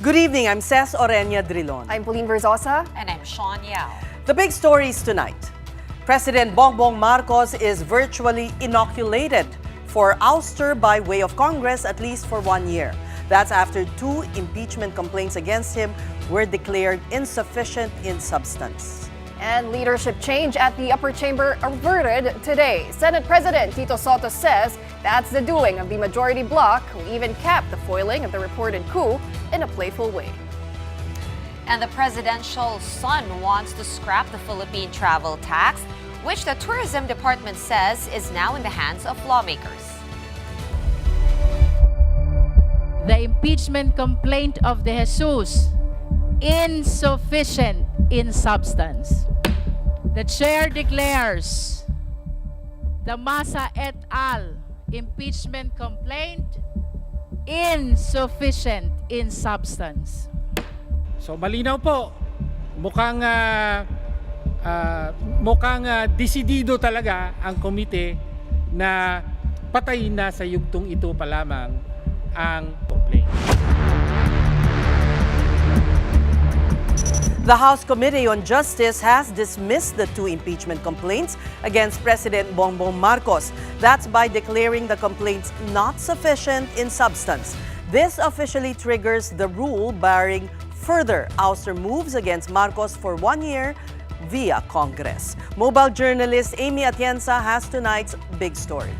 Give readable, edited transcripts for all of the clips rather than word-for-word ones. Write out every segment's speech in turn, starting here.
Good evening, I'm Ces Orenia Drilon. I'm Pauline Verzosa. And I'm Sean Yao. The big stories tonight. President Bongbong Marcos is virtually inoculated for ouster by way of Congress at least for 1 year. That's after 2 impeachment complaints against him were declared insufficient in substance. And leadership change at the upper chamber averted today. Senate President Tito Soto says that's the doing of the majority bloc, who even capped the foiling of the reported coup in a playful way. And the presidential son wants to scrap the Philippine travel tax, which the tourism department says is now in the hands of lawmakers. The impeachment complaint of De Jesus, insufficient in substance. The chair declares the Masa et al. Impeachment complaint insufficient in substance. So malinaw po, mukhang desidido talaga ang komite na patayin na sa yugtong ito pa lamang ang complaint. The House Committee on Justice has dismissed the 2 impeachment complaints against President Bongbong Marcos. That's by declaring the complaints not sufficient in substance. This officially triggers the rule barring further ouster moves against Marcos for 1 year via Congress. Mobile journalist Amy Atienza has tonight's big story.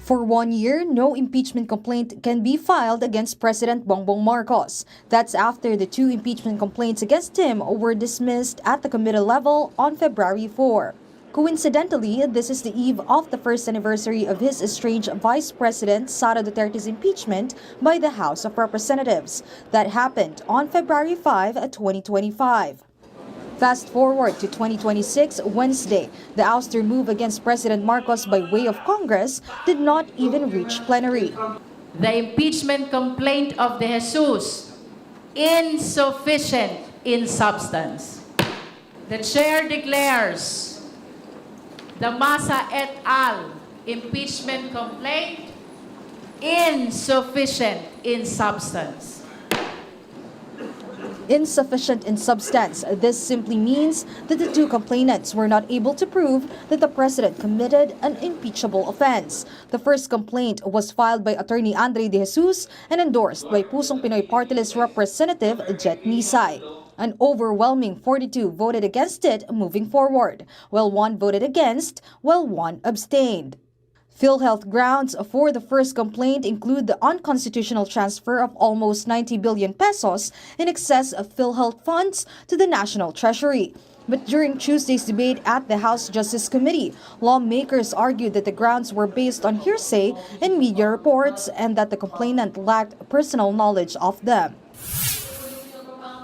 For 1 year, no impeachment complaint can be filed against President Bongbong Marcos. That's after the 2 impeachment complaints against him were dismissed at the committee level on February 4. Coincidentally, this is the eve of the first anniversary of his estranged Vice President Sara Duterte's impeachment by the House of Representatives. That happened on February 5, 2025. Fast forward to 2026, Wednesday, the ouster move against President Marcos by way of Congress did not even reach plenary. The impeachment complaint of De Jesus, insufficient in substance. The chair declares the Masa et al. Impeachment complaint insufficient in substance. Insufficient in substance. This simply means that the 2 complainants were not able to prove that the president committed an impeachable offense. The first complaint was filed by Attorney Andre De Jesus and endorsed by Pusong Pinoy Party List Representative Jet Nisay. An overwhelming 42 voted against it moving forward, while 1 voted against, while 1 abstained. PhilHealth grounds for the first complaint include the unconstitutional transfer of almost 90 billion pesos in excess of PhilHealth funds to the National Treasury. But during Tuesday's debate at the House Justice Committee, lawmakers argued that the grounds were based on hearsay and media reports and that the complainant lacked personal knowledge of them.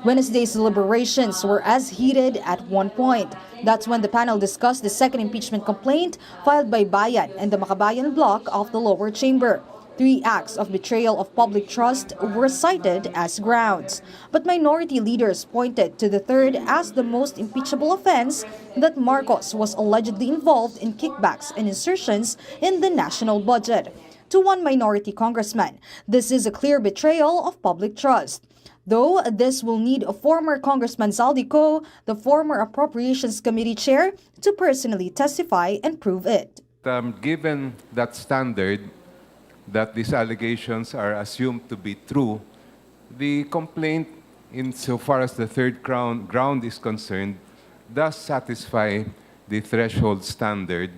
Wednesday's deliberations were as heated at one point. That's when the panel discussed the second impeachment complaint filed by Bayan and the Makabayan bloc of the lower chamber. 3 acts of betrayal of public trust were cited as grounds. But minority leaders pointed to the third as the most impeachable offense, that Marcos was allegedly involved in kickbacks and insertions in the national budget. To one minority congressman, this is a clear betrayal of public trust. Though this will need a former Congressman Zaldico, the former Appropriations Committee chair, to personally testify and prove it. Given that standard, that these allegations are assumed to be true, the complaint, insofar as the third ground is concerned, does satisfy the threshold standard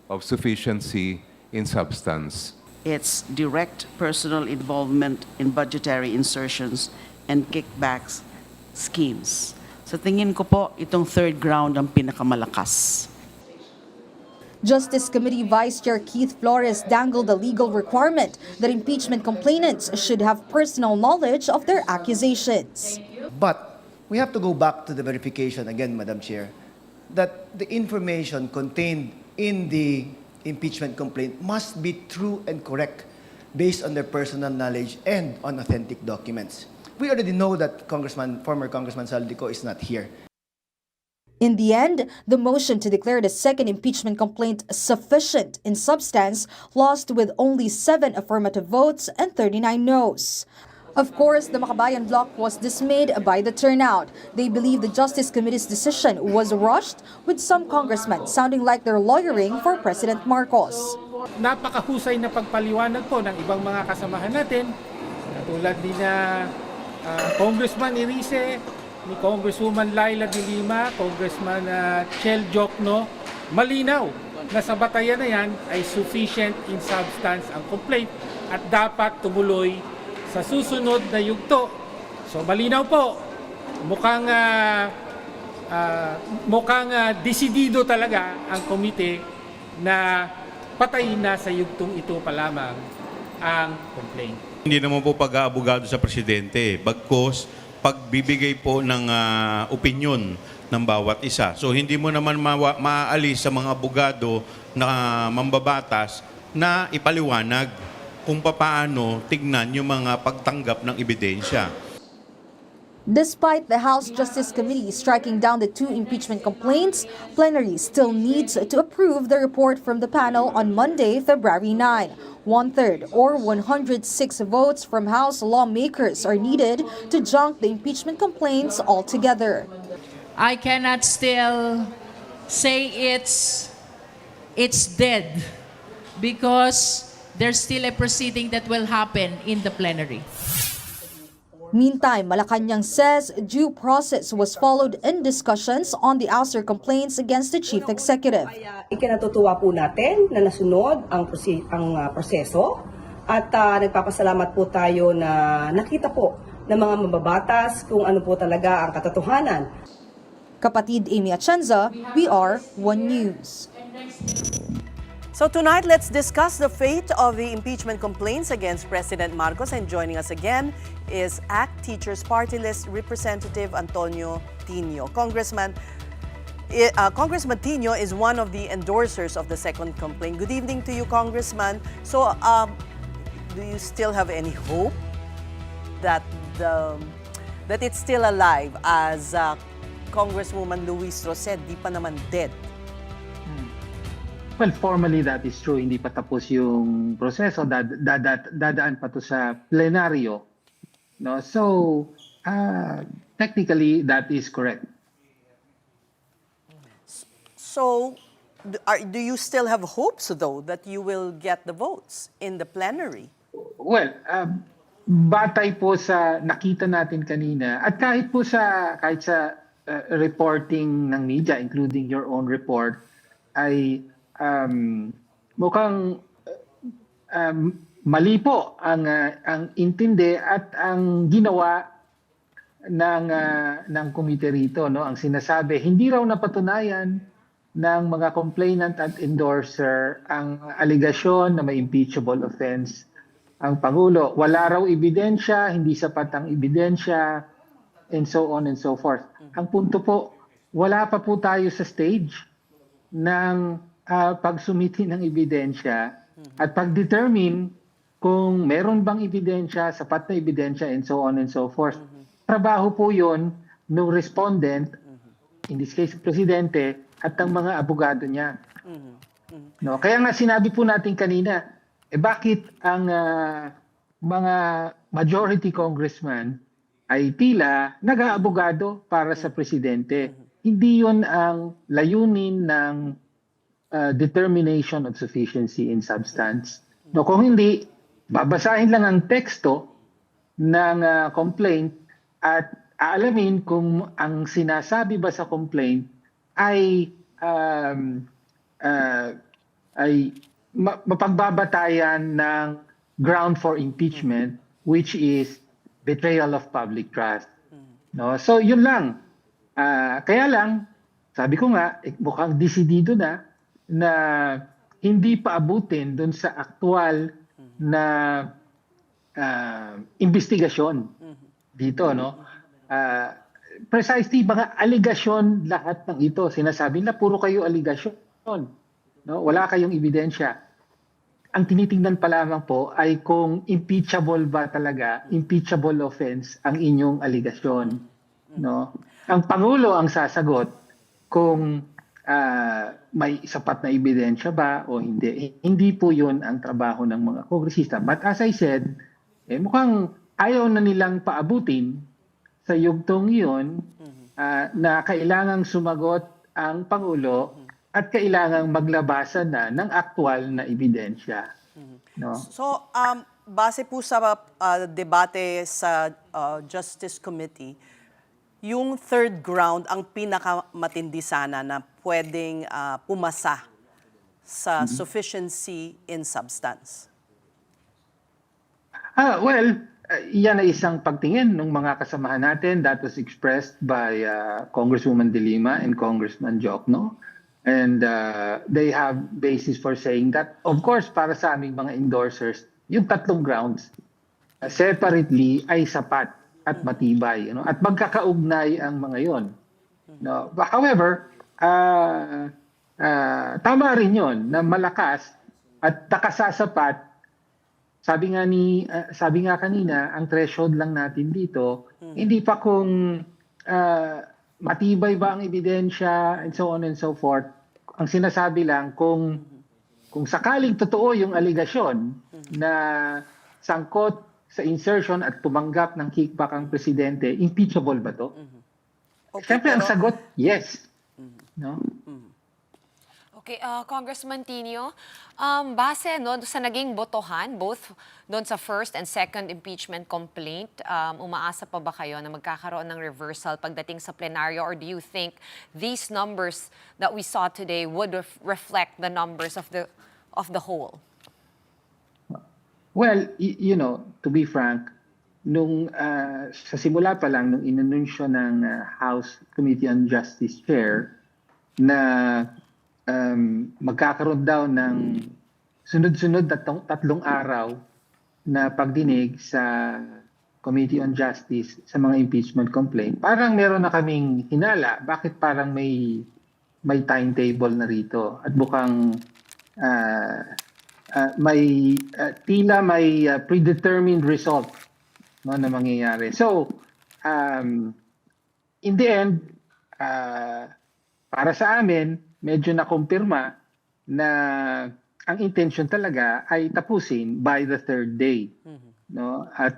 of sufficiency in substance. It's direct personal involvement in budgetary insertions and kickbacks schemes. Sa tingin ko po, itong third ground ang pinakamalakas. Justice Committee Vice Chair Keith Flores dangled the legal requirement that impeachment complainants should have personal knowledge of their accusations. But we have to go back to the verification again, Madam Chair, that the information contained in the impeachment complaint must be true and correct based on their personal knowledge and on authentic documents. We already know that former Congressman Zaldico is not here. In the end, the motion to declare the second impeachment complaint sufficient in substance lost with only 7 affirmative votes and 39 noes. Of course, the Makabayan bloc was dismayed by the turnout. They believe the Justice Committee's decision was rushed, with some congressmen sounding like they're lawyering for President Marcos. Napakahusay na pagpaliwanag po ng ibang mga kasamahan natin, tulad ni na Congressman Irice, ni Congresswoman Laila de Lima, Congressman Chel Jokno. Malinaw na sa batayan na yan ay sufficient in substance ang complaint at dapat tumuloy sa susunod na yugto. So malinaw po, mukhang desidido talaga ang komite na patayin na sa yugtong ito pa lamang ang complaint. Hindi naman po pag-aabogado sa presidente, bagkus pagbibigay po ng opinyon ng bawat isa. So hindi mo naman maaalis sa mga abogado na mambabatas na ipaliwanag kung paano tignan yung mga pagtanggap ng ebidensya. Despite the House Justice Committee striking down the 2 impeachment complaints, plenary still needs to approve the report from the panel on Monday, February 9. 1/3 or 106 votes from House lawmakers are needed to junk the impeachment complaints altogether. I cannot still say it's dead because there's still a proceeding that will happen in the plenary. Meantime, Malacanang says due process was followed in discussions on the ouster complaints against the chief executive. Ikinatutuwa po natin na nasunod ang proseso at nagpapasalamat po tayo na nakita po ng mga mababatas kung ano po talaga ang katotohanan. Kapatid Amy Atienza, BR1 News. So tonight, let's discuss the fate of the impeachment complaints against President Marcos. And joining us again is ACT Teachers Party List Representative Antonio Tino. Congressman Tino is one of the endorsers of the second complaint. Good evening to you, Congressman. So, do you still have any hope that it's still alive, as Congresswoman Luis Ro said, di pa naman dead? Well, formally that is true. Hindi pa tapos yung proseso. Dadaan pa to sa plenaryo. No? So, technically, that is correct. So, do you still have hopes, though, that you will get the votes in the plenary? Well, batay po sa nakita natin kanina at kahit sa reporting ng media, including your own report, ay mukhang mali po ang intindi at ang ginawa ng komite rito, no? Ang sinasabi, hindi raw napatunayan ng mga complainant at endorser ang aligasyon na may impeachable offense ang Pangulo. Wala raw ebidensya, hindi sapat ang ebidensya, and so on and so forth. Ang punto po, wala pa po tayo sa stage ng pagsumiti ng ebidensya at pag-determine kung meron bang ebidensya, sapat na ebidensya, and so on and so forth. Trabaho po yun ng respondent, in this case, presidente, at ang mga abogado niya. No? Kaya nga sinabi po natin kanina, bakit ang mga majority congressman ay tila nag-aabogado para sa presidente? Hindi yun ang layunin ng determination of sufficiency in substance. No, kung hindi, babasahin lang ang teksto ng complaint at aalamin kung ang sinasabi ba sa complaint ay mapagbabatayan ng ground for impeachment, which is betrayal of public trust. No? So yun lang. Kaya lang, sabi ko nga, mukhang desidido na hindi pa abutin doon sa aktual na investigasyon dito, no? Precisely, mga aligasyon lahat ng ito. Sinasabi na puro kayo aligasyon, no? Wala kayong ebidensya. Ang tinitingnan pa lamang po ay kung impeachable ba talaga, impeachable offense ang inyong aligasyon, no? Ang Pangulo ang sasagot kung may sapat na ebidensya ba o hindi. Hindi po yun ang trabaho ng mga kongresista. But as I said, mukhang ayaw na nilang paabutin sa yugtong iyon na kailangang sumagot ang Pangulo at kailangang maglabasan na ng aktwal na ebidensya. No? So, base po sa debate sa Justice Committee, yung third ground ang pinakamatindi sana na pwedeng pumasa sa sufficiency in substance. Yan ay isang pagtingin ng mga kasamahan natin that was expressed by Congresswoman De Lima and Congressman Jokno. And they have basis for saying that, of course, para sa aming mga endorsers, yung tatlong grounds separately ay sapat at matibay. At magkakaugnay ang mga yon. No? However, tama rin yon na malakas at nakasasapat. Sabi nga kanina, ang threshold lang natin dito, hindi pa kung matibay ba ang ebidensya and so on and so forth. Ang sinasabi lang kung sakaling totoo yung aligasyon na sangkot sa insertion at tumanggap ng kickback ang presidente, impeachable ba to? Okay, Siyempre ang sagot, yes. No? Okay, Congressman Tinio, base sa naging botohan, both doon sa first and second impeachment complaint, umaasa pa ba kayo na magkakaroon ng reversal pagdating sa plenaryo, or do you think these numbers that we saw today would reflect the numbers of the whole? Well, to be frank, nung sa simula pa lang, nung inanunsyo ng House Committee on Justice Chair na magkakaroon daw ng sunod-sunod tatlong araw na pagdinig sa Committee on Justice sa mga impeachment complaint, parang meron na kaming hinala. Bakit parang may timetable na rito? At mukhang tila may predetermined result na mangyayari. So, in the end, para sa amin, medyo nakumpirma na ang intention talaga ay tapusin by the third day. No? At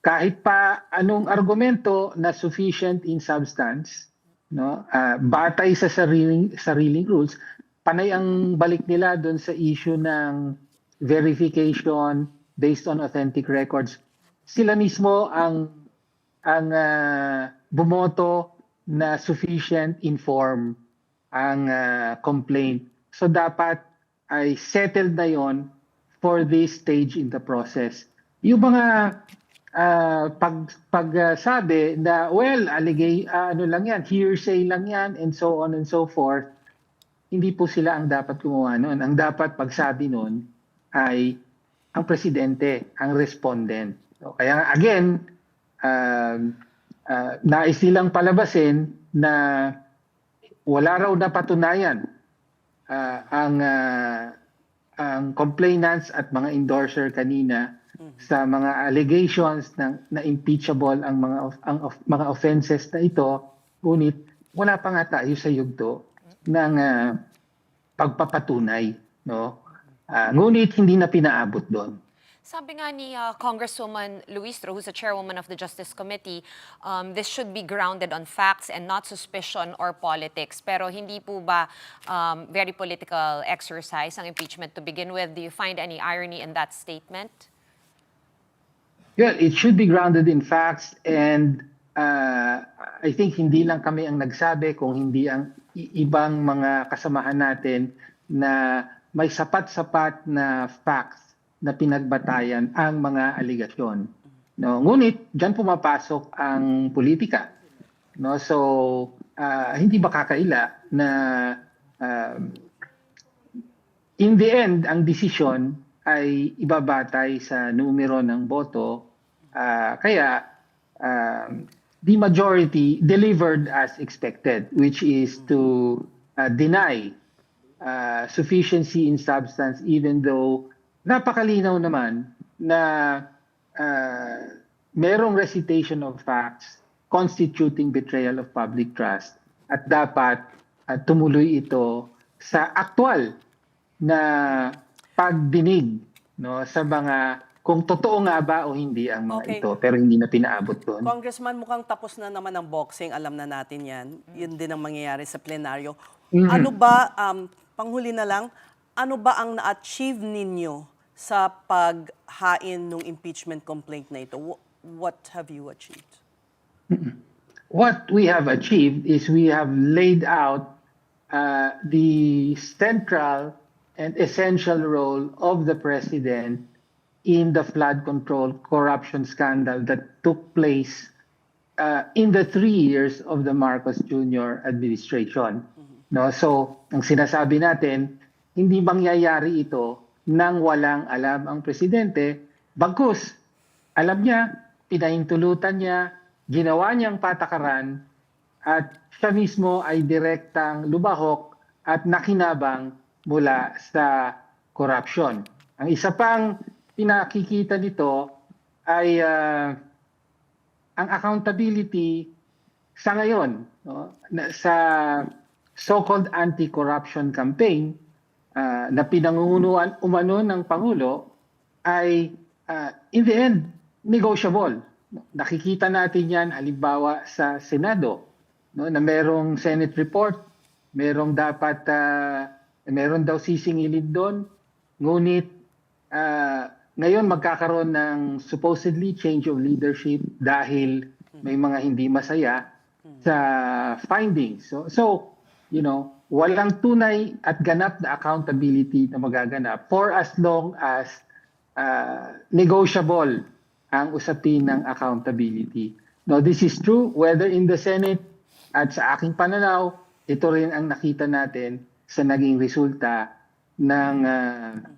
kahit pa anong argumento na sufficient in substance, no? Batay sa sariling rules, panay ang balik nila doon sa issue ng verification based on authentic records. Sila mismo ang bumoto na sufficient inform ang complaint. So dapat ay settled na yon for this stage in the process. Yung mga pagsabi na, well, lang yan, hearsay lang yan, and so on and so forth, hindi po sila ang dapat gumawa nun. Ang dapat pagsabi nun ay ang presidente, ang respondent. So, kaya again, nais nilang palabasin na wala raw na patunayan ang complainants at mga endorser kanina sa mga allegations na impeachable ang mga offenses na ito, ngunit wala pa nga tayo sa yugto ng pagpapatunay, no? Ngunit hindi na pinaabot doon. Sabi nga ni Congresswoman Luistro, who's the chairwoman of the Justice Committee, this should be grounded on facts and not suspicion or politics. Pero hindi po ba very political exercise ang impeachment to begin with? Do you find any irony in that statement? Yeah, it should be grounded in facts, and I think hindi lang kami ang nagsabi, kung hindi ang ibang mga kasamahan natin na may sapat-sapat na facts na pinagbatayan ang mga aligasyon. No, ngunit diyan pumapasok ang politika. No, so hindi ba kakaila na in the end ang desisyon ay ibabatay sa numero ng boto, kaya the majority delivered as expected, which is to deny sufficiency in substance, even though napakalinaw naman na merong recitation of facts constituting betrayal of public trust, at dapat tumuloy ito sa aktwal na pagdinig, no, sa mga kung totoo nga ba o hindi ang mga Okay. ito, pero hindi na pinaabot doon. Congressman, mukhang tapos na naman ang boxing. Alam na natin yan. Yun din ang mangyayari sa plenaryo. Mhm. Ano ba, panghuli na lang, ano ba ang na-achieve ninyo sa paghain ng impeachment complaint na ito? What have you achieved? What we have achieved is we have laid out the central and essential role of the president in the flood control corruption scandal that took place in the 3 years of the Marcos Jr. administration. No, so ang sinasabi natin, hindi mangyayari ito nang walang alam ang presidente, bagkus alam niya, pinahintulutan niya, ginawa niyang patakaran, at siya mismo ay direktang lubahok at nakinabang mula sa corruption. Ang isa pang pinakikita nito ay ang accountability sa ngayon, no, sa so-called anti-corruption campaign na pinangungunuan umano ng Pangulo ay in the end, negotiable. Nakikita natin yan halimbawa sa Senado, no, na merong Senate report, merong meron daw sisingilin doon, ngunit ngayon magkakaroon ng supposedly change of leadership dahil may mga hindi masaya sa findings. So you know, walang tunay at ganap na accountability na magaganap for as long as negotiable ang usapin ng accountability. No, this is true whether in the Senate at sa aking pananaw, ito rin ang nakita natin sa naging resulta ng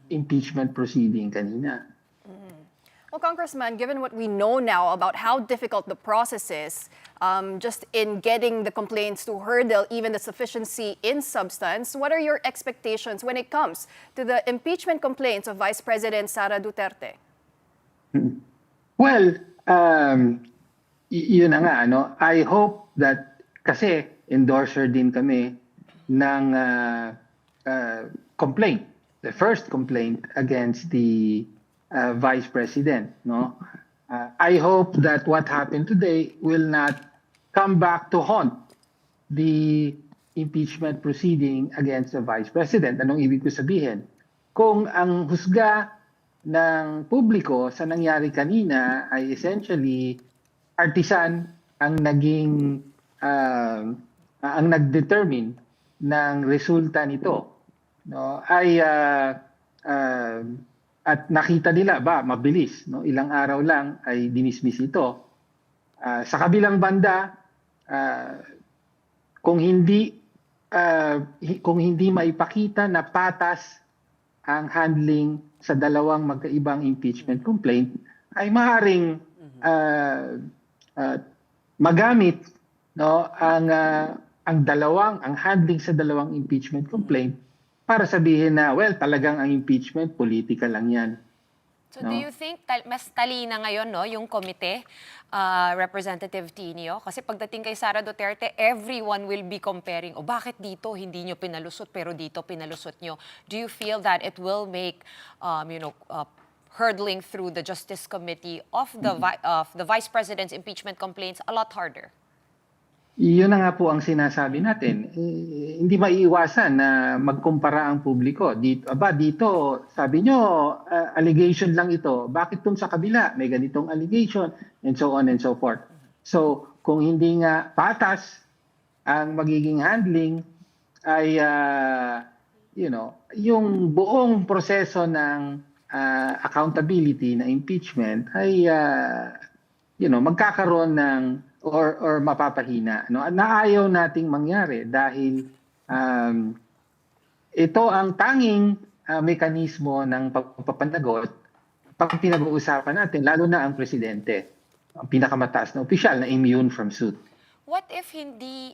impeachment proceeding kanina. Well, Congressman, given what we know now about how difficult the process is, just in getting the complaints to hurdle even the sufficiency in substance, what are your expectations when it comes to the impeachment complaints of Vice President Sara Duterte? Well, yun na nga, ano? I hope that, kasi endorser din kami ng complaint, the first complaint against the Vice President, no? I hope that what happened today will not come back to haunt the impeachment proceeding against the Vice President. Anong ibig ko sabihin? Kung ang husga ng publiko sa nangyari kanina ay essentially artisan ang naging ang nagdetermine ng resulta nito, no, ay at nakita nila ba mabilis, no, ilang araw lang ay dinismiss ito. Sa kabilang banda, kung hindi maipakita na patas ang handling sa dalawang magkaibang impeachment complaint, ay maaaring magamit, no, ang handling sa dalawang impeachment complaint para sabihin na, well, talagang ang impeachment political lang yan. So do you think mas talina ngayon, no, yung komite, Representative Tinio? Kasi pagdating kay Sara Duterte, everyone will be comparing, bakit dito hindi nyo pinalusot pero dito pinalusot nyo? Do you feel that it will make, hurdling through the Justice Committee of the Vice President's impeachment complaints a lot harder? Yun na nga po ang sinasabi natin. Hindi maiiwasan na magkumpara ang publiko. Dito, sabi nyo, allegation lang ito. Bakit tong sa kabila? May ganitong allegation, and so on and so forth. So, kung hindi nga patas ang magiging handling, ay, yung buong proseso ng accountability na impeachment ay, magkakaroon ng or mapapahina, no? Naayaw nating mangyari dahil ito ang tanging mekanismo ng pagpapanagot pag pinag-uusapan natin, lalo na ang presidente, ang pinakamataas na opisyal na immune from suit. What if hindi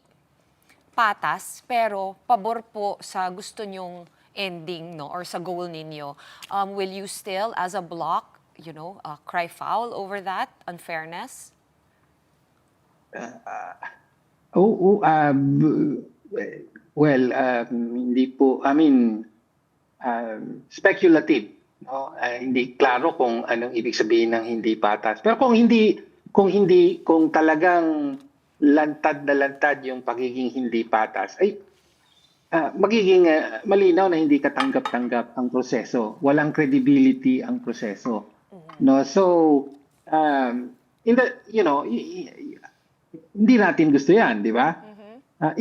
patas pero pabor po sa gusto nyong ending, no, or sa goal ninyo? Will you still as a bloc, cry foul over that unfairness? Hindi po, speculative, No? Hindi klaro kung anong ibig sabihin ng hindi patas. Pero kung talagang lantad na lantad yung pagiging hindi patas, ay magiging malinaw na hindi katanggap-tanggap ang proseso. Walang credibility ang proseso. No, so hindi natin gusto 'yan, di ba?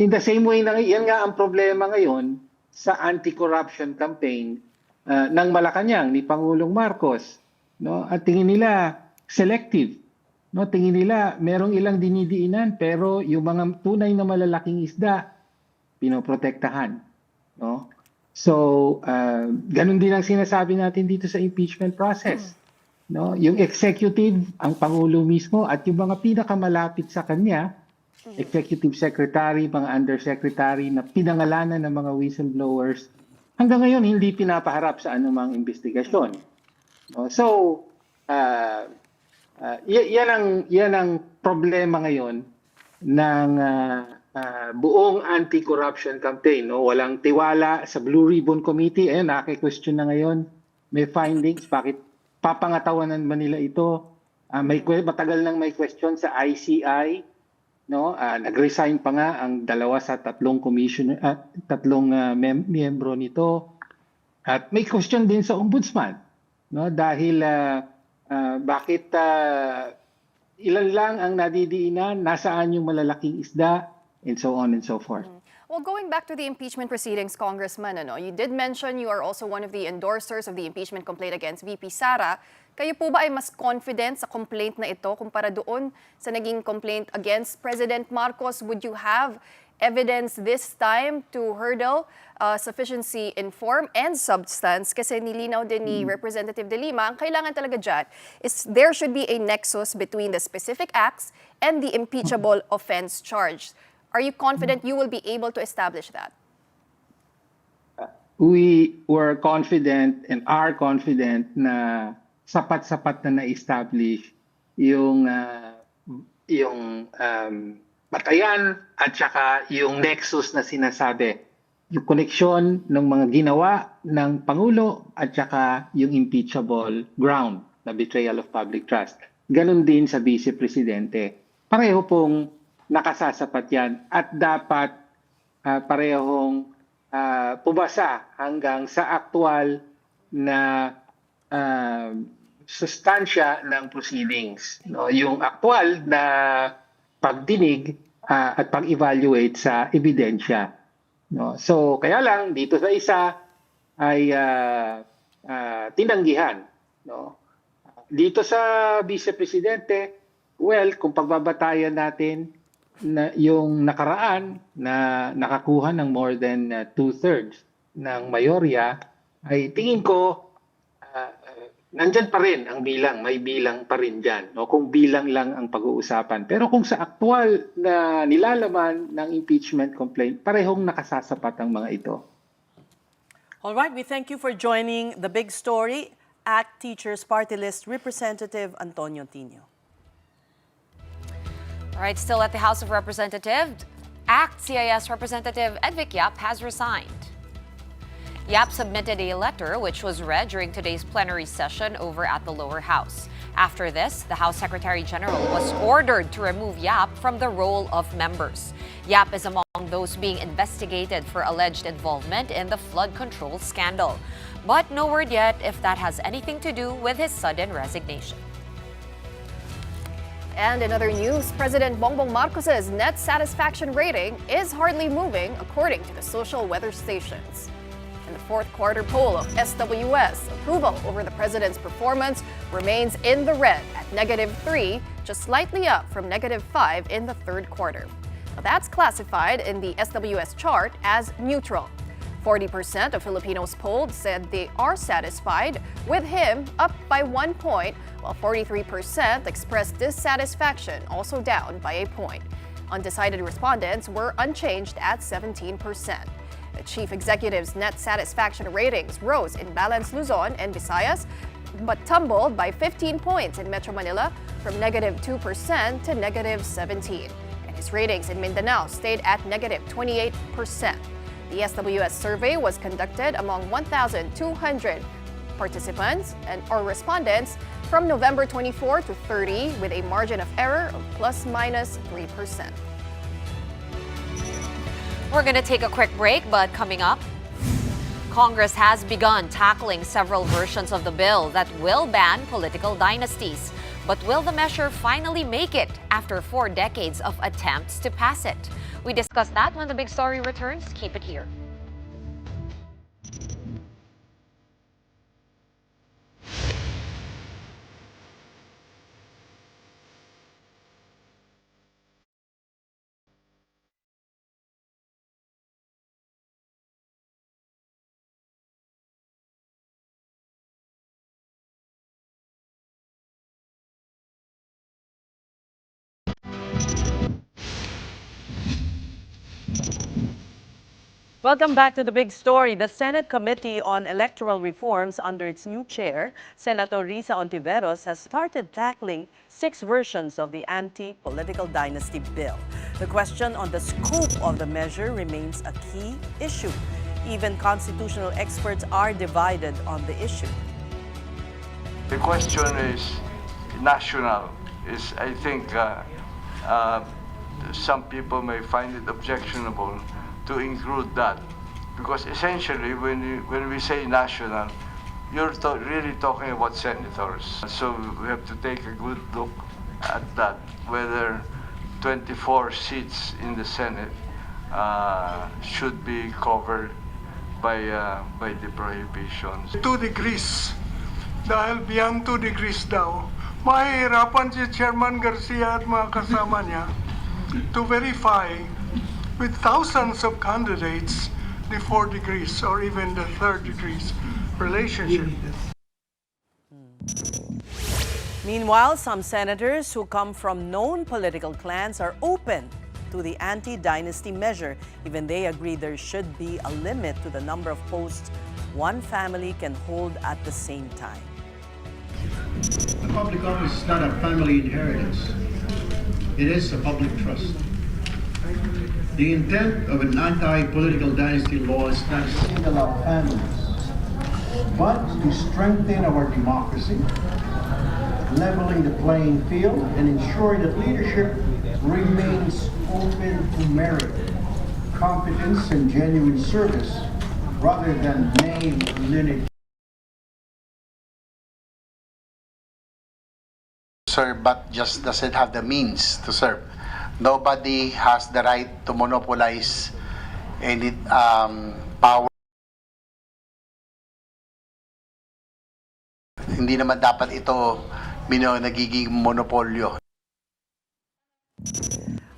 In the same way na yan nga ang problema ngayon sa anti-corruption campaign ng Malacanang ni Pangulong Marcos, no? At tingin nila selective, no? Tingin nila merong ilang dinidiinan pero yung mga tunay na malalaking isda pinoprotektahan, no? So, ganun din ang sinasabi natin dito sa impeachment process, no? Yung executive, ang pangulo mismo at yung mga pinakamalapit sa kanya, executive secretary, mga undersecretary na pinangalanan ng mga whistleblowers, hanggang ngayon hindi pinapaharap sa anumang investigasyon. No? So, yan ang problema ngayon ng buong anti-corruption campaign. No? Walang tiwala sa Blue Ribbon Committee. Ayun, naki-question na ngayon. May findings. Bakit papangatawanan ba nila ito? Matagal nang may question sa ICI. No, nag-resign pa nga ang 2 sa 3 commissioner at 3 miyembro nito. At may question din sa ombudsman, no, dahil bakit ilan lang ang nadidiinan, nasaan yung malalaking isda, and so on and so forth. Well, going back to the impeachment proceedings, Congressman, you did mention you are also one of the endorsers of the impeachment complaint against VP Sara. Kayo po ba ay mas confident sa complaint na ito kumpara doon sa naging complaint against President Marcos? Would you have evidence this time to hurdle sufficiency in form and substance? Kasi nilinaw din ni Representative De Lima, ang kailangan talaga dyan is there should be a nexus between the specific acts and the impeachable offense charged. Are you confident you will be able to establish that? We were confident and are confident na sapat-sapat na na-establish yung batayan at saka yung nexus na sinasabi. Yung koneksyon ng mga ginawa ng Pangulo at saka yung impeachable ground na betrayal of public trust. Ganon din sa Vice Presidente. Pareho pong nakasasapat yan at dapat parehong pumasa hanggang sa aktual na sustansya ng proceedings, no? Yung aktual na pagdinig at pag-evaluate sa ebidensya, no? So kaya lang dito sa isa ay tinanggihan, no? Dito sa Vice Presidente, well, kung pagbabatayan natin na yung nakaraan na nakakuha ng more than 2/3 ng mayorya, ay tingin ko nandyan pa rin ang bilang, may bilang pa rin dyan, no? Kung bilang lang ang pag-uusapan. Pero kung sa aktual na nilalaman ng impeachment complaint, parehong nakasasapat ang mga ito. All right, we thank you for joining the big story. ACT Teachers Party List Representative Antonio Tino. All right, still at the House of Representatives, ACT CIS Representative Edvic Yap has resigned. Yap submitted a letter which was read during today's plenary session over at the lower house. After this, the House Secretary General was ordered to remove Yap from the role of members. Yap is among those being investigated for alleged involvement in the flood control scandal. But no word yet if that has anything to do with his sudden resignation. And in other news, President Bongbong Marcos's net satisfaction rating is hardly moving according to the social weather stations. In the fourth quarter poll of SWS, approval over the president's performance remains in the red at -3, just slightly up from -5 in the third quarter. Now, that's classified in the SWS chart as neutral. 40% of Filipinos polled said they are satisfied with him, up by 1 point, while 43% expressed dissatisfaction, also down by a point. Undecided respondents were unchanged at 17%. The chief executive's net satisfaction ratings rose in balanced Luzon and Visayas, but tumbled by 15 points in Metro Manila from -2% to -17. And his ratings in Mindanao stayed at -28%. The SWS survey was conducted among 1,200 participants or respondents from November 24 to 30 with a margin of error of ±3%. We're going to take a quick break, but coming up, Congress has begun tackling several versions of the bill that will ban political dynasties. But will the measure finally make it after 4 decades of attempts to pass it? We discuss that when the big story returns. Keep it here. Welcome back to the big story. The Senate Committee on Electoral Reforms under its new chair, Senator Risa Ontiveros, has started tackling 6 versions of the anti-political dynasty bill. The question on the scope of the measure remains a key issue. Even constitutional experts are divided on the issue. The question is national. I think some people may find it objectionable to include that, because essentially when we say national, you're really talking about senators. So we have to take a good look at that, whether 24 seats in the Senate should be covered by the prohibitions. 2 degrees. Dahil beyond 2 degrees daw, mahihirapan si Chairman Garcia at mga kasama niya to verify with thousands of candidates the 4 degrees or even the 3rd degrees relationship. Meanwhile, some senators who come from known political clans are open to the anti-dynasty measure. Even they agree there should be a limit to the number of posts one family can hold at the same time. A public office is not a family inheritance. It is a public trust. The intent of an anti-political dynasty law is not to single out families, but to strengthen our democracy, leveling the playing field, and ensuring that leadership remains open to merit, competence, and genuine service, rather than name lineage. Serve, but just doesn't have the means to serve. Nobody has the right to monopolize any power. Hindi naman dapat ito nagiging monopolyo.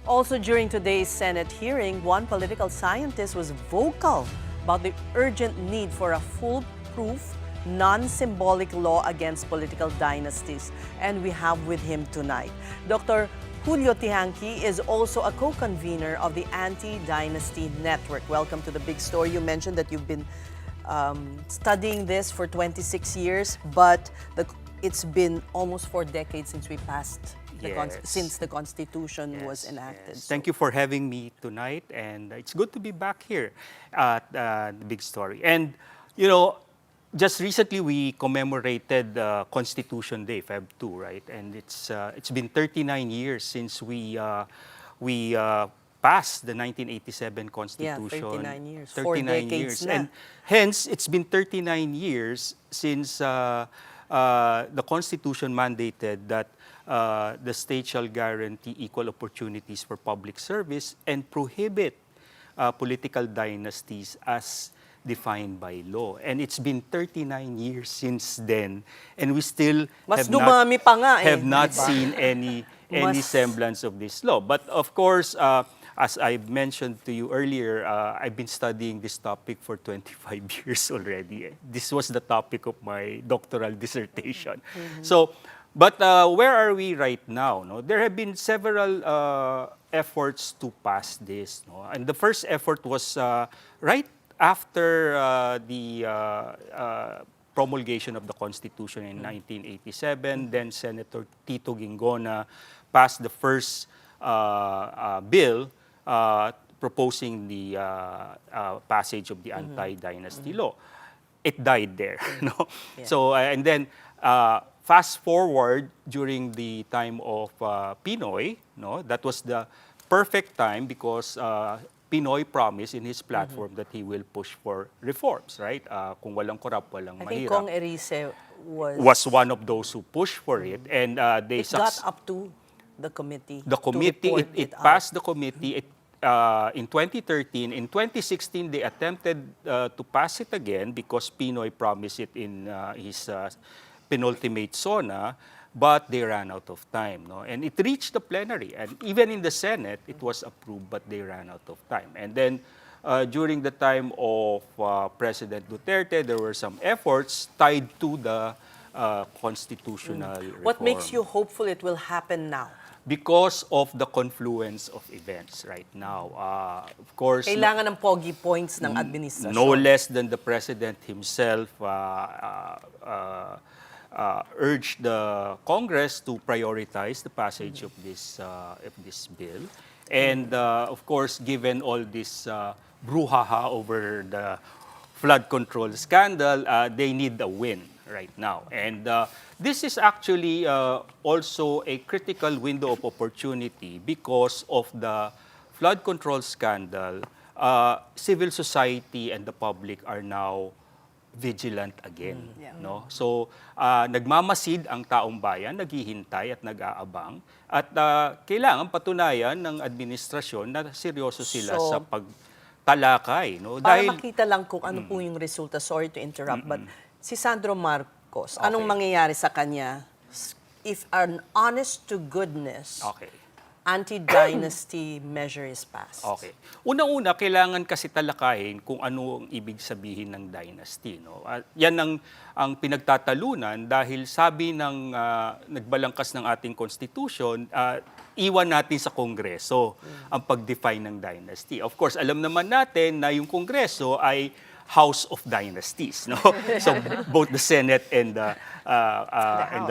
Also during today's Senate hearing, one political scientist was vocal about the urgent need for a foolproof, non-symbolic law against political dynasties. And we have with him tonight Dr. Julio Tihanqui is also a co-convener of the Anti-Dynasty Network. Welcome to the big story. You mentioned that you've been studying this for 26 years, but it's been almost 4 decades since we passed since the Constitution was enacted. Yes. Thank you for having me tonight, and it's good to be back here at the big story. And just recently we commemorated Constitution Day, Feb 2, right? And it's been 39 years since we passed the 1987 Constitution. Yeah, 39 years. 39 4 decades years. na. And hence, it's been 39 years since the Constitution mandated that the state shall guarantee equal opportunities for public service and prohibit political dynasties as defined by law. And it's been 39 years since then, and we still have not seen any semblance of this law. But of course, as I mentioned to you earlier, I've been studying this topic for 25 years already. This was the topic of my doctoral dissertation. So, but where are we right now? No? There have been several efforts to pass this. No? And the first effort was right after the promulgation of the Constitution in 1987. Then Senator Tito Ginggona passed the first bill proposing the passage of the anti-dynasty law. it died there. No? So, and then fast forward during the time of Pinoy, no? That was the perfect time because Pinoy promised in his platform that he will push for reforms, right? Kung walang corrupt, walang I think mahirap. Kong Erice Was one of those who pushed for it, and they it got up to the committee. the to committee, report it out. passed the committee in 2013. In 2016, they attempted to pass it again because Pinoy promised it in his penultimate SONA, but they ran out of time. No? And it reached the plenary, and even in the Senate, it was approved, but they ran out of time. And then during the time of President Duterte, there were some efforts tied to the constitutional reform. What makes you hopeful it will happen now? Because of the confluence of events right now. Of course, Kailangan ng pogi points ng administrasyon. no less than the President himself urged the Congress to prioritize the passage of this bill. And of course, given all this brouhaha over the flood control scandal, they need a win right now. And this is actually also a critical window of opportunity because of the flood control scandal. Civil society and the public are now vigilant again. No? So, nagmamasid ang taong bayan, naghihintay at nag-aabang. At kailangan patunayan ng administrasyon na seryoso sila sa pagtalakay. No? Para makita lang kung ano po yung resulta, sorry to interrupt, but si Sandro Marcos, anong mangyayari sa kanya if an honest-to-goodness anti-dynasty measure is passed? Okay. Unang-una, kailangan kasi talakayin kung ano ang ibig sabihin ng dynasty. No? At yan ang pinagtatalunan dahil sabi ng nagbalangkas ng ating Constitution, iwan natin sa Kongreso ang pag-define ng dynasty. Of course, alam naman natin na yung Kongreso ay House of Dynasties, no? So both the Senate and the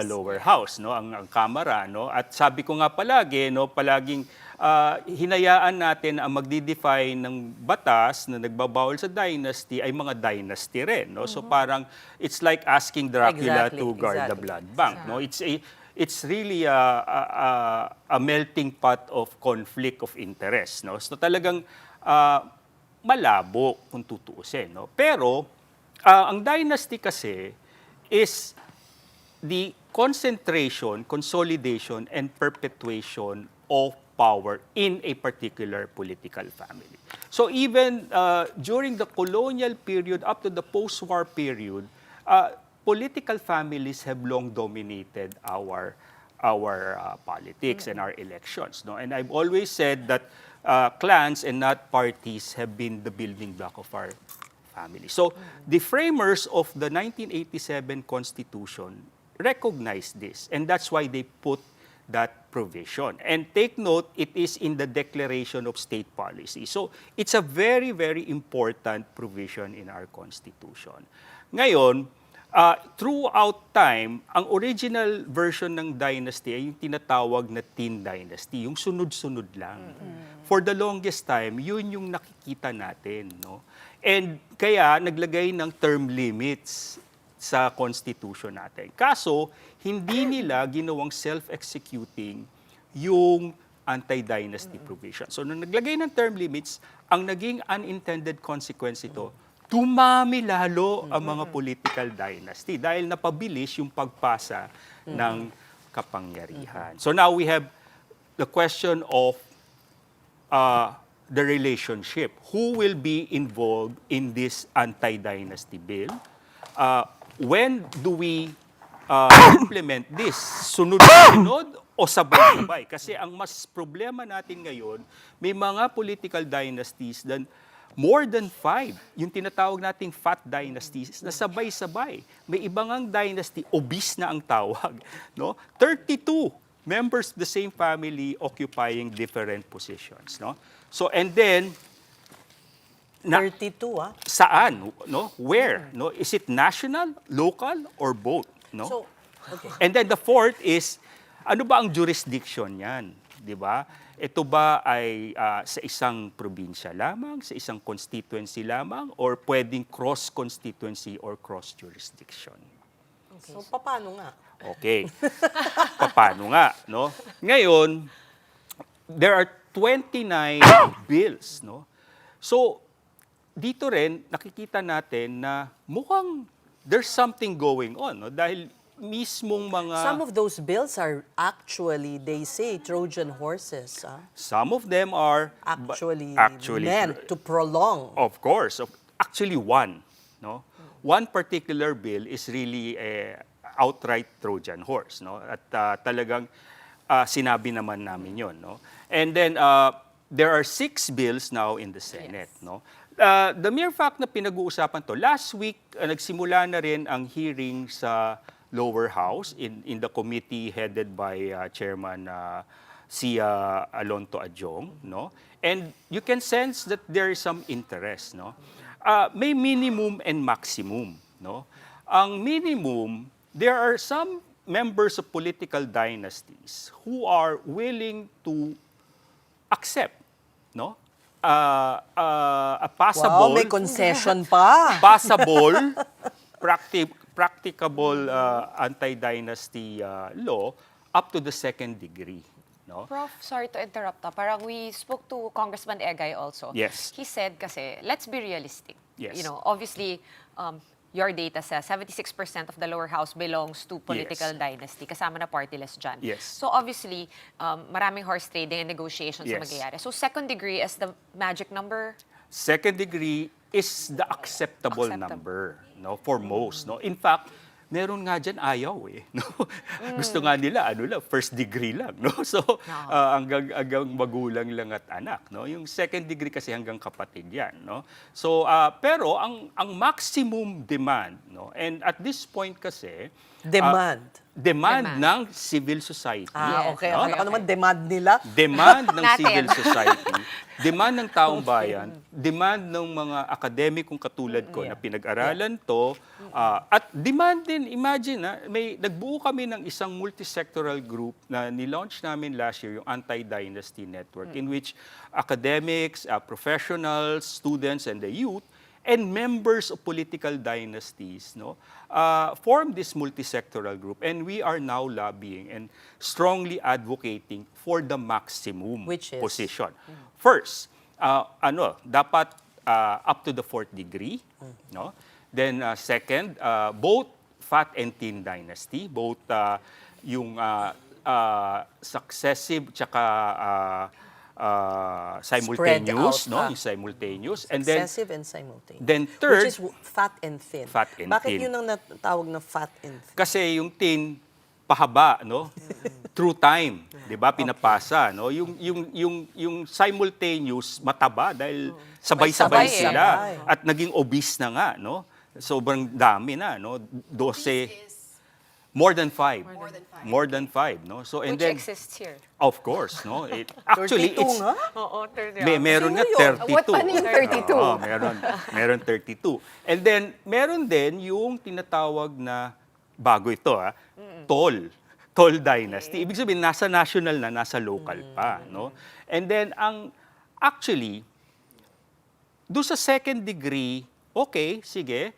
lower house, no, ang Kamara, no. At sabi ko nga palagi, no, palaging hinayaan natin ang magdi-define ng batas na nagbabawal sa dynasty ay mga dynasty rin, no. So parang it's like asking Dracula to guard the blood bank, no. It's really a melting pot of conflict of interest, no. So talagang malabo kung tutuusin. No? Pero, ang dynasty kasi is the concentration, consolidation, and perpetuation of power in a particular political family. So even during the colonial period up to the post-war period, political families have long dominated our politics and our elections. No? And I've always said that clans and not parties have been the building block of our family. So the framers of the 1987 Constitution recognized this, and that's why they put that provision. And take note, it is in the Declaration of State Policy. So it's a very, very important provision in our Constitution. Ngayon, throughout time, ang original version ng dynasty ay yung tinatawag na teen dynasty, yung sunod-sunod lang. For the longest time, yun yung nakikita natin. No? And kaya naglagay ng term limits sa constitution natin. Kaso, hindi nila ginawang self-executing yung anti-dynasty provision. So, nung naglagay ng term limits, ang naging unintended consequence ito, dumami lalo ang mga political dynasty dahil napabilis yung pagpasa ng kapangyarihan. So now we have the question of the relationship. Who will be involved in this anti-dynasty bill? When do we implement this? Sunod-sunod o sabay-sabay? Kasi ang mas problema natin ngayon, may mga political dynasties more than 5, yung tinatawag nating fat dynasties, na sabay-sabay. May ibang ang dynasty, obese na ang tawag. No? 32 members of the same family occupying different positions. No? So, and then, 32, saan? No? Where? No? Is it national, local, or both? No? So, okay. And then the fourth is, ano ba ang jurisdiction yan? di ba? Ito ba ay sa isang probinsya lamang, sa isang constituency lamang, or pwedeng cross-constituency or cross-jurisdiction? So, paano nga? Okay. Paano nga, no? Ngayon, there are 29 bills, no? So, dito rin nakikita natin na mukhang there's something going on, no? Dahil mismong mga Some of those bills are actually, they say, Trojan horses. some of them are Actually, actually meant to prolong. Of course, actually one, no? One particular bill is really a outright Trojan horse, no? At talagang sinabi naman namin 'yon, no? And then there are 6 bills now in the Senate, no? The mere fact na pinag-uusapan to, last week nagsimula na rin ang hearing sa lower house in the committee headed by Chairman Sia Alonto Adjong, no? And you can sense that there is some interest, no? May minimum and maximum, no? Ang minimum, there are some members of political dynasties who are willing to accept, no? A passable, Wow, may concession pa. passable, practicable anti-dynasty law up to the 2nd degree. No? Prof, sorry to interrupt. Parang we spoke to Congressman Egay also. Yes. He said kasi, let's be realistic. Yes. You know, obviously, your data says 76% of the lower house belongs to political dynasty. Kasama na party-less dyan. Yes. So obviously, maraming horse trading and negotiations na Yes. magyayari. So 2nd degree is the magic number? 2nd degree is the acceptable number, no, for most, no. In fact, meron nga dyan ayaw no. Gusto nga nila lang, 1st degree lang, no. So hanggang magulang lang at anak, no. Yung 2nd degree kasi hanggang kapatid yan, no. So pero ang maximum demand, no, and at this point kasi Demand. demand ng civil society. Okay. no? Akala ko naman demand nila. Demand ng Natin. civil society, demand ng taong bayan, demand ng mga akademikong katulad ko na pinag-aralan to, at demand din, imagine, nagbuo kami ng isang multisectoral group na nilaunch namin last year, yung Anti-Dynasty Network, in which academics, professionals, students, and the youth, and members of political dynasties, no, form this multisectoral group, and we are now lobbying and strongly advocating for the maximum Which is? position. First, dapat up to the 4th degree, no. Then second, both Fat and Thin dynasty, both yung successive tsaka simultaneous, Spread out, no? Yung simultaneous. And then Excessive and simultaneous. then third, Which is fat and thin. Fat and Bakit thin. yun ang natawag na fat and thin? kasi yung thin pahaba, no? Through time, 'di ba? Pinapasa, no? Yung simultaneous mataba dahil sabay-sabay Sabay, sila sabay. at naging obese na nga, no? Sobrang dami na, no? 12 more than 5. More than 5, no? So and Which then exists here. of course, no? Actually 32 it's nga? Oo, 30. meron nga Sino yun? 32. What pa yung 32? Oo, meron 32. And then, meron din yung tinatawag na, bago ito tall dynasty. Ibig sabihin, nasa national na, nasa local pa. No? And then, actually, doon sa 2nd degree, okay, sige,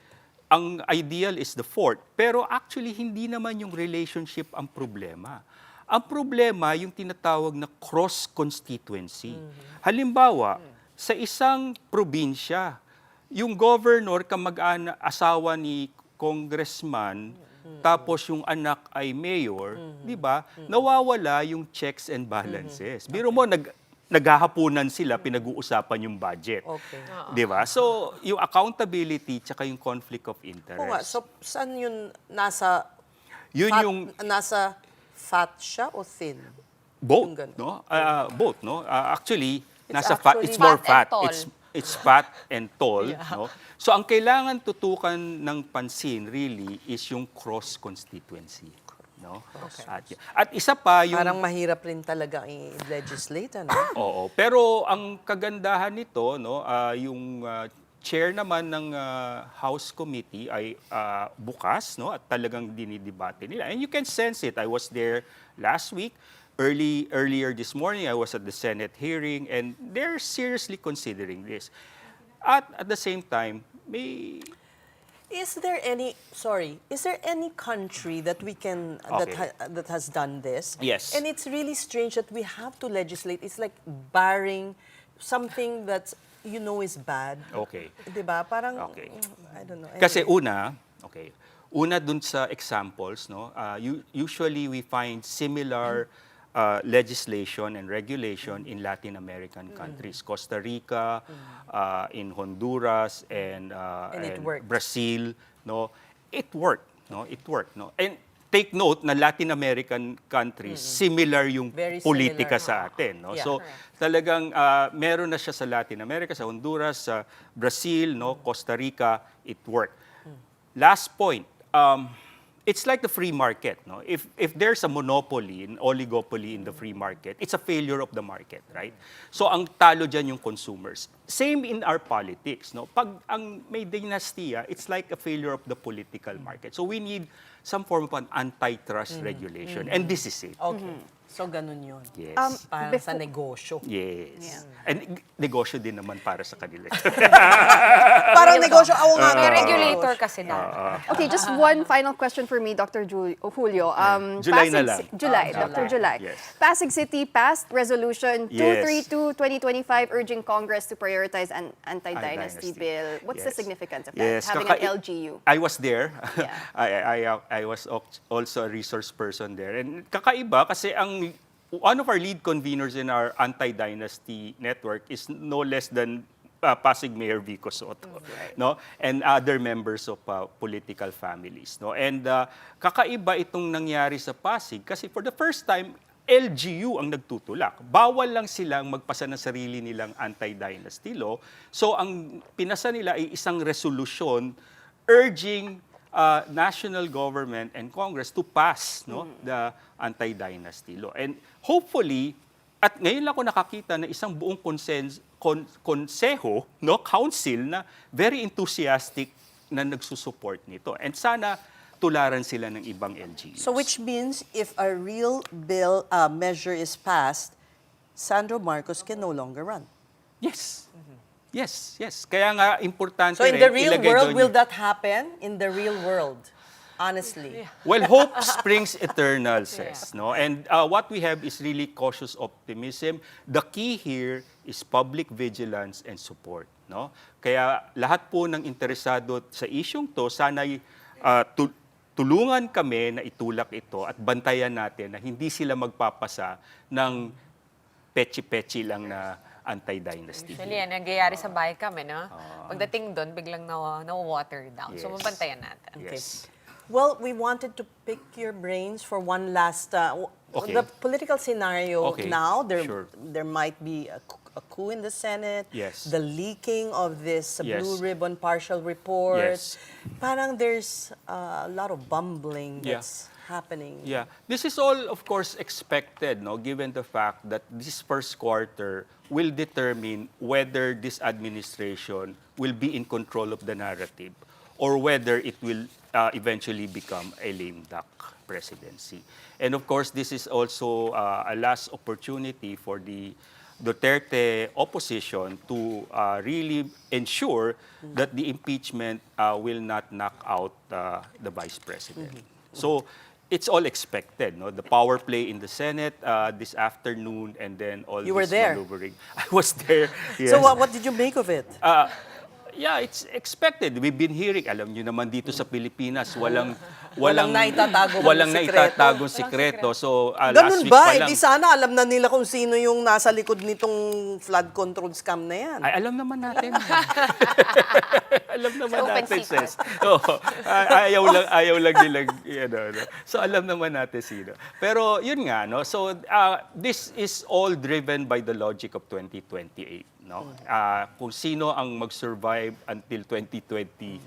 ang ideal is the 4th. Pero actually, hindi naman yung relationship ang problema. Ang problema, yung tinatawag na cross-constituency. Halimbawa, sa isang probinsya, yung governor, asawa ni congressman, tapos yung anak ay mayor, di ba? Nawawala yung checks and balances. Biro mo, naghahapunan sila, pinag-uusapan yung budget. Okay. Di ba? So, yung accountability tsaka yung conflict of interest. Oo nga. So, saan yun nasa Yun fat, yung nasa fat siya o thin? both, Yung ganun. no? Both, no? Actually, It's nasa fat, actually it's more fat and fat. tall. It's fat and tall, no? So ang kailangan tutukan ng pansin really is yung cross constituency, no? At isa pa yung Parang mahirap rin talaga i-legislate, ano? Oo, pero ang kagandahan nito, no, yung chair naman ng House Committee ay bukas, no, at talagang dinidebate nila. And you can sense it. I was there last week. Earlier this morning, I was at the Senate hearing, and they're seriously considering this. At the same time, may Is there any country that we can Okay. that has done this? Yes. And it's really strange that we have to legislate. It's like barring something that is bad. Okay. 'Di ba? Parang Okay. I don't know. Kasi Anyway. una dun sa examples, no, usually we find similar legislation and regulation in Latin American countries, Costa Rica, in Honduras, and it worked. Brazil, no, it worked, no, and take note na Latin American countries similar yung Very politika similar. sa atin, no, Yeah. so talagang meron na siya sa Latin America, sa Honduras, sa Brazil, no, Costa Rica, it worked. Last point, it's like the free market, no? If there's a monopoly, an oligopoly in the free market, it's a failure of the market, right? So ang talo diyan yung consumers. Same in our politics, no? Pag ang may dynastiya, it's like a failure of the political market. So we need some form of an antitrust regulation, and this is it. Okay. So ganun 'yun. Yes. Para sa negosyo. Yes. And negosyo din naman para sa kanila. Parang negosyo nga May regulator kasi na. Okay, just one final question for me, Dr. Julio. July na lang. July, Dr. July. Yes. Pasig City passed Resolution Yes. 232-2025 urging Congress to prioritize an anti-dynasty bill. What's the Yes. significance of that, Yes, having an LGU? I was there. Yeah. I was also a resource person there. And kakaiba kasi one of our lead conveners in our anti-dynasty network is no less than Pasig Mayor Vico Soto, no? And other members of political families, no? And kakaiba itong nangyari sa Pasig kasi for the first time LGU ang nagtutulak. Bawal lang silang magpasa ng sarili nilang anti-dynasty law. So ang pinasa nila ay isang resolusyon urging national government and Congress to pass the anti-dynasty law. And hopefully, at ngayon lang ako nakakita na isang buong konseho, council na very enthusiastic na nagsusupport nito. And sana tularan sila ng ibang LGUs. So which means if a real bill measure is passed, Sandro Marcos can no longer run. Yes. Yes. Kaya nga importante So in the rin, real ilagay world, doon will yung- that happen? In the real world, honestly. Well, hope springs eternal, says, no? And what we have is really cautious optimism. The key here is public vigilance and support, no? Kaya lahat po ng interesado sa isyung to, sana'y tulungan kami na itulak ito at bantayan natin na hindi sila magpapasa ng pechi-pechi lang na anti-dynasty. Actually, yan, nangyayari sa bahay kami, no? Pagdating doon, biglang na-water down. So, Yes. mabantayan natin. Yes. Well, we wanted to pick your brains for one last. Okay. The political scenario Okay, now. sure. There might be a coup in the Senate. Yes. The leaking of this Yes. Blue Ribbon partial report. Yes. Parang there's a lot of bumbling Yeah. that's happening. Yeah, this is all, of course, expected, no? Given the fact that this first quarter will determine whether this administration will be in control of the narrative or whether it will eventually become a lame duck presidency. And of course, this is also a last opportunity for the Duterte opposition to really ensure that the impeachment will not knock out the vice president. So it's all expected, no? The power play in the Senate this afternoon, and then all You were this there. maneuvering. I was there. Yes. So what did you make of it? Yeah, it's expected. We've been hearing, alam nyo naman dito sa Pilipinas, walang naitatagong sikreto. So last Ganun week ba? pa lang, Di sana alam na nila kung sino yung nasa likod nitong flood control scam na yan. ay, alam naman natin. Alam naman So, open natin, secret. sis. Oo. Ayaw lang nilang, no. So alam naman natin sino. Pero yun nga, no. So this is all driven by the logic of 2028, no. Kung sino ang mag-survive until 2020,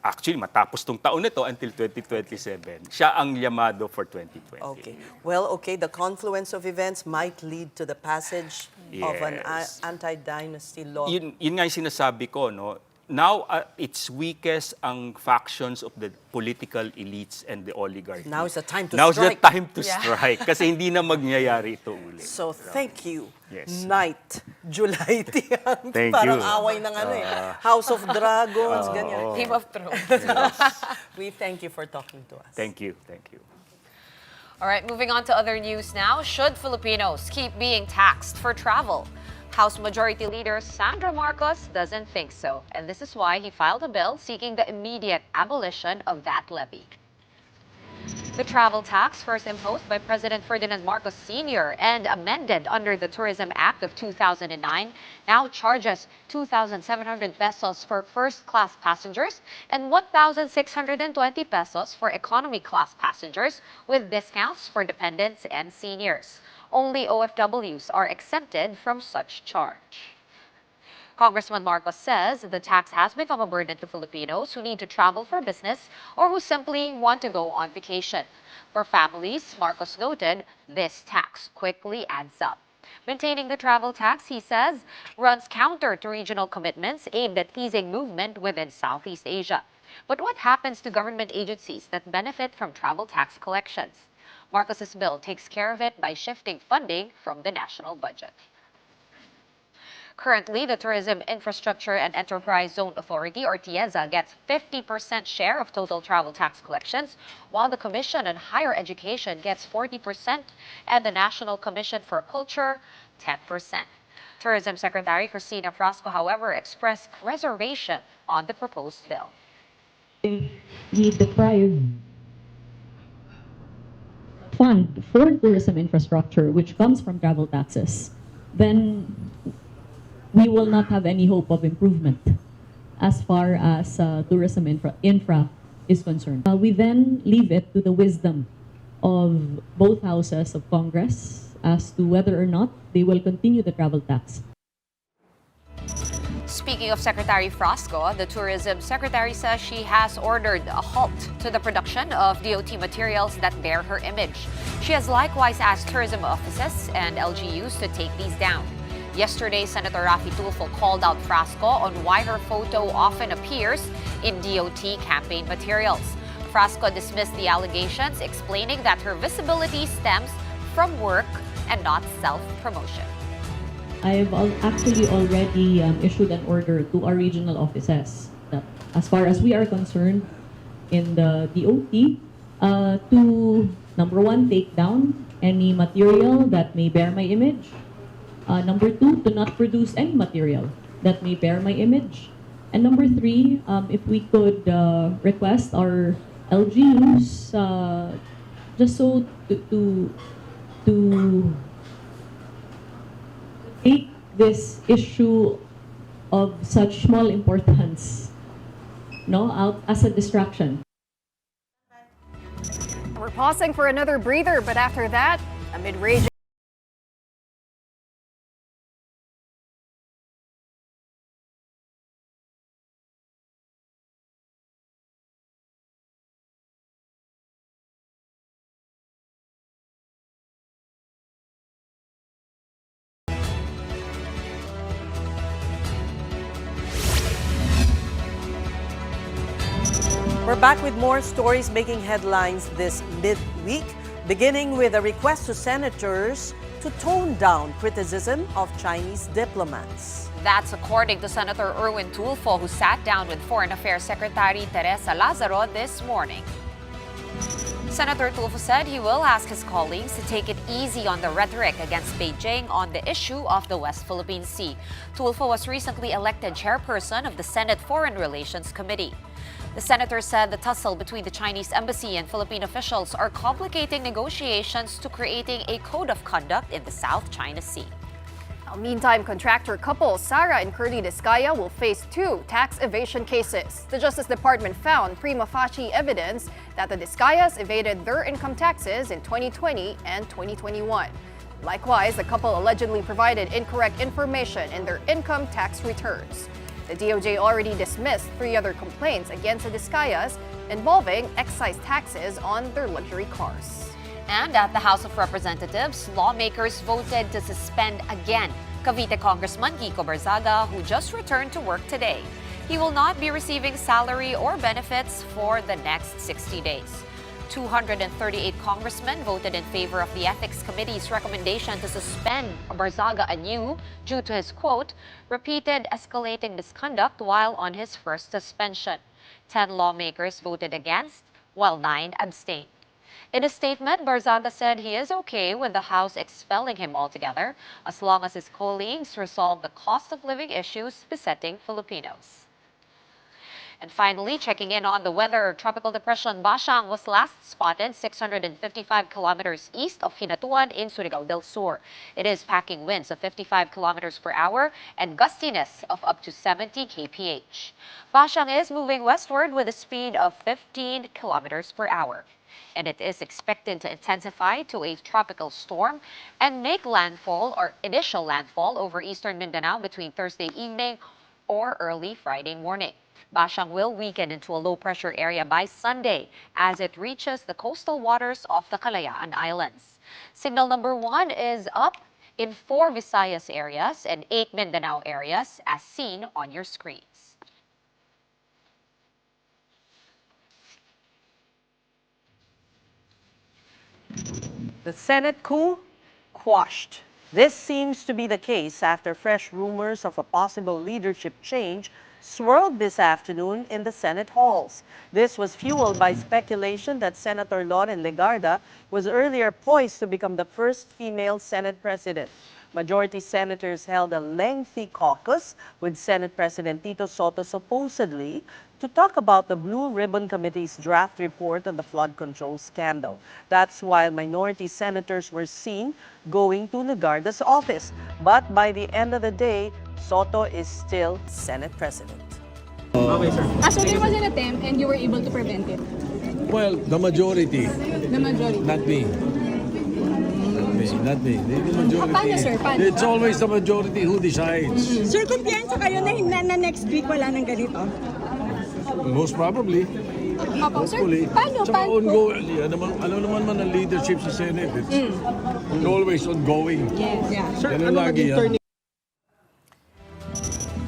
actually matapos tong taon nito until 2027, siya ang llamado for 2020. Okay. Well, okay, the confluence of events might lead to the passage of an Yes. anti-dynasty law. Yun nga yung sinasabi ko, no. now its weakest ang factions of the political elites and the oligarchy. Now is the time to Now's strike. the time to Yeah. strike kasi hindi na magyayari ito ulit. So thank you, Yes. Knight July Tiang. Thank Parang you. away ng ano House of Dragons, ganyan. Game of Thrones. We thank you for talking to us. Thank you. Thank you. All right, moving on to other news now. Should Filipinos keep being taxed for travel? House Majority Leader Sandro Marcos doesn't think so, and this is why he filed a bill seeking the immediate abolition of that levy. The travel tax, first imposed by President Ferdinand Marcos Sr. and amended under the Tourism Act of 2009, now charges 2,700 pesos for first-class passengers and 1,620 pesos for economy-class passengers, with discounts for dependents and seniors. Only OFWs are exempted from such charge. Congressman Marcos says the tax has become a burden to Filipinos who need to travel for business or who simply want to go on vacation. For families, Marcos noted, this tax quickly adds up. Maintaining the travel tax, he says, runs counter to regional commitments aimed at easing movement within Southeast Asia. But what happens to government agencies that benefit from travel tax collections? Marcos's bill takes care of it by shifting funding from the national budget. Currently, the Tourism Infrastructure and Enterprise Zone Authority, or TIEZA, gets 50% share of total travel tax collections, while the Commission on Higher Education gets 40% and the National Commission for Culture 10%. Tourism Secretary Cristina Frasco, however, expressed reservation on the proposed bill. The deprived fund for tourism infrastructure, which comes from travel taxes, then we will not have any hope of improvement as far as tourism infra is concerned. We then leave it to the wisdom of both houses of Congress as to whether or not they will continue the travel tax. Speaking of Secretary Frasco, the Tourism Secretary says she has ordered a halt to the production of DOT materials that bear her image. She has likewise asked tourism offices and LGUs to take these down. Yesterday, Senator Raffy Tulfo called out Frasco on why her photo often appears in DOT campaign materials. Frasco dismissed the allegations, explaining that her visibility stems from work and not self-promotion. I've actually already issued an order to our regional offices that, as far as we are concerned in the DOT, to, number one, take down any material that may bear my image. Number two, to not produce any material that may bear my image. And number three, if we could request our LGUs just so to take this issue of such small importance out as a distraction. We're pausing for another breather, but after that, amid raging We're back with more stories making headlines this midweek, beginning with a request to senators to tone down criticism of Chinese diplomats. That's according to Senator Erwin Tulfo, who sat down with Foreign Affairs Secretary Teresa Lazaro this morning. Senator Tulfo said he will ask his colleagues to take it easy on the rhetoric against Beijing on the issue of the West Philippine Sea. Tulfo was recently elected chairperson of the Senate Foreign Relations Committee. The senator said the tussle between the Chinese embassy and Philippine officials are complicating negotiations to creating a code of conduct in the South China Sea. Meantime, contractor couple Sara and Curly Discaya will face 2 tax evasion cases. The Justice Department found prima facie evidence that the Discayas evaded their income taxes in 2020 and 2021. Likewise, the couple allegedly provided incorrect information in their income tax returns. The DOJ already dismissed 3 other complaints against the Discayas involving excise taxes on their luxury cars. And at the House of Representatives, lawmakers voted to suspend again Cavite Congressman Kiko Barzaga, who just returned to work today. he will not be receiving salary or benefits for the next 60 days. 238 congressmen voted in favor of the Ethics Committee's recommendation to suspend Barzaga anew due to his, quote, repeated escalating misconduct while on his first suspension. 10 lawmakers voted against, while 9 abstained. In a statement, Barzaga said he is okay with the House expelling him altogether as long as his colleagues resolve the cost of living issues besetting Filipinos. And finally, checking in on the weather, Tropical Depression Bashang was last spotted 655 kilometers east of Hinatuan in Surigao del Sur. It is packing winds of 55 kilometers per hour and gustiness of up to 70 kph. Bashang is moving westward with a speed of 15 kilometers per hour. And it is expected to intensify to a tropical storm and make landfall or initial landfall over eastern Mindanao between Thursday evening or early Friday morning. Bashang will weaken into a low-pressure area by Sunday as it reaches the coastal waters of the Kalayaan Islands. Signal number 1 is up in 4 Visayas areas and 8 Mindanao areas as seen on your screens. The Senate coup quashed. This seems to be the case after fresh rumors of a possible leadership change swirled this afternoon in the Senate halls. This was fueled by speculation that Senator Loren Legarda was earlier poised to become the first female Senate president. Majority senators held a lengthy caucus with Senate President Tito Soto supposedly to talk about the Blue Ribbon Committee's draft report on the flood control scandal. That's while minority senators were seen going to Legarda's office. But by the end of the day, Soto is still Senate President. Okay, sir. So there was an attempt and you were able to prevent it? Well, the majority. The majority? Not me. Not me. The majority. Paano, sir? Paano? It's always the majority who decides. Sir, kumpiyansa kayo na next week wala nang ganito? Most probably. Opo, sir. Hopefully. Paano? Tsaka ongoing. Alam naman man ang leadership sa Senate. It's always ongoing. Yes. Yeah. Sir, ano lagi yan?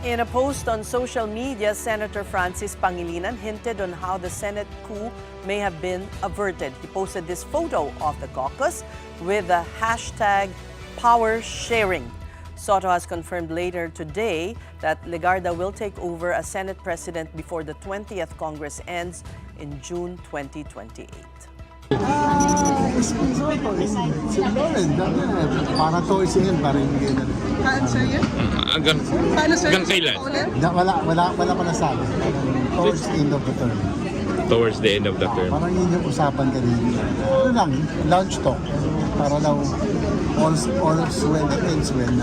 In a post on social media, Senator Francis Pangilinan hinted on how the Senate coup may have been averted. He posted this photo of the caucus with the hashtag power sharing. Soto has confirmed later today that Legarda will take over as Senate President before the 20th Congress ends in June 2028. Para to isihin, para hindi na. Sir yun? Hanggang kailan? Wala pa nasabi. Towards the end of the term. Towards the end of the term. Parang yun yung usapan kanina. Ano lang, lunch talk. Para daw all's when it ends when.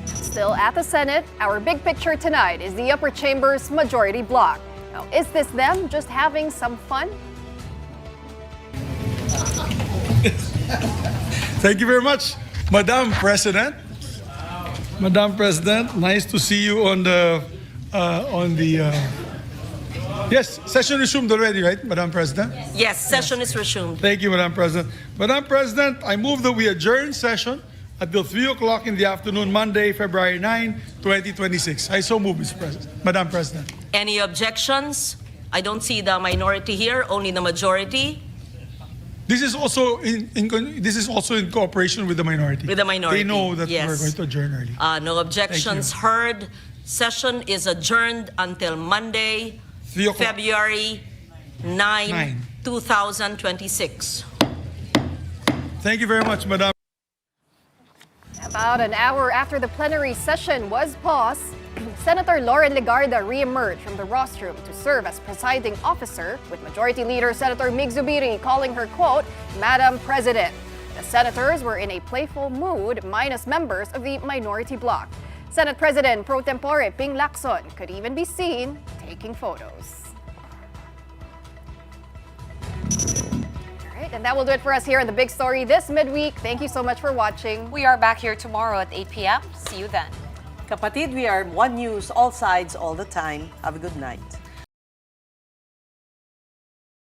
Still at the Senate, our big picture tonight is the upper chamber's majority bloc. Now, is this them just having some fun? Thank you very much, Madam President. Madam President, nice to see you on the yes, session resumed already, right, Madam President? Yes, session is resumed. Thank you, Madam President. Madam President, I move that we adjourn session until 3 o'clock in the afternoon, Monday, February 9, 2026. I so move, Mr. President. Madam President. Any objections? I don't see the minority here, only the majority. This is also in cooperation with the minority. With the minority. They know that yes. we're going to adjourn early. No objections heard. Session is adjourned until Monday, February 9, 2026. Thank you very much, Madam. About an hour after the plenary session was paused, Senator Loren Legarda re-emerged from the rostrum to serve as presiding officer, with Majority Leader Senator Mig Zubiri calling her, quote, Madam President. The senators were in a playful mood, minus members of the minority bloc. Senate President pro tempore Ping Lacson could even be seen taking photos. And that will do it for us here on The Big Story this midweek. Thank you so much for watching. We are back here tomorrow at 8 p.m. See you then. Kapatid, we are One News, all sides, all the time. Have a good night.